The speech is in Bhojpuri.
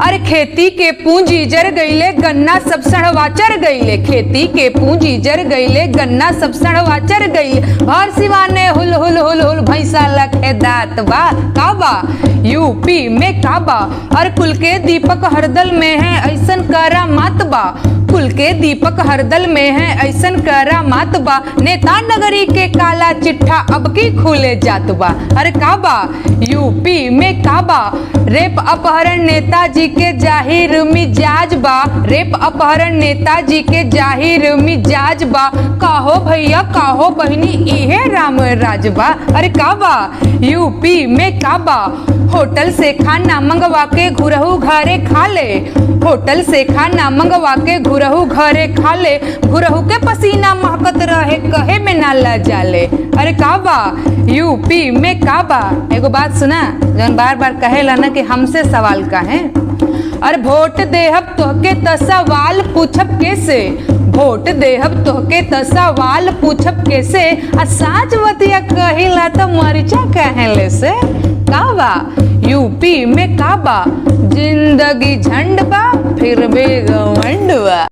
अरे खेती के पूंजी जर गईले गन्ना सब सड़वा चर गईले, खेती के पूंजी जर गईले गन्ना सब सड़वा चर गईले। भर सिवाने हुल हुल हुल हुल भैंसा लखे दात बा काबा यूपी में काबा। और कुल के दीपक हरदल में है ऐसन करा मात बा, कुल के दीपक हरदल में है ऐसन करा मात बा। नेता नगरी के काला चिट्ठा अब की खुले जात बा। अरे काबा यूपी में काबा रेप अपहरण नेताजी के जाहिर मिजाज बा, रेप अपहरण नेताजी के जाहिर मिजाज बा। काहो भैया काहो बहनी इहे राम राज बा। अरे काबा यूपी में काबा होटल से खाना मंगवा के घुरहू घरे खा ले, होटल से खाना मंगवा के घुरहू घरे खा ले। घुरहू के पसीना महकत रहे कहे में ना ला जाले। अरे काबा यूपी में काबा। एगो बात सुना जौन बार बार कहेला ना कि हमसे सवाल काहे। अरे वोट देहब तोहके त सवाल पूछब कैसे, वोट देहब तोहके त सवाल पूछब कैसे। आ साच बतिया कहिला त मरिचा कहेले से। काबा यूपी में काबा जिंदगी झंड बा फिर भी घमंड बा।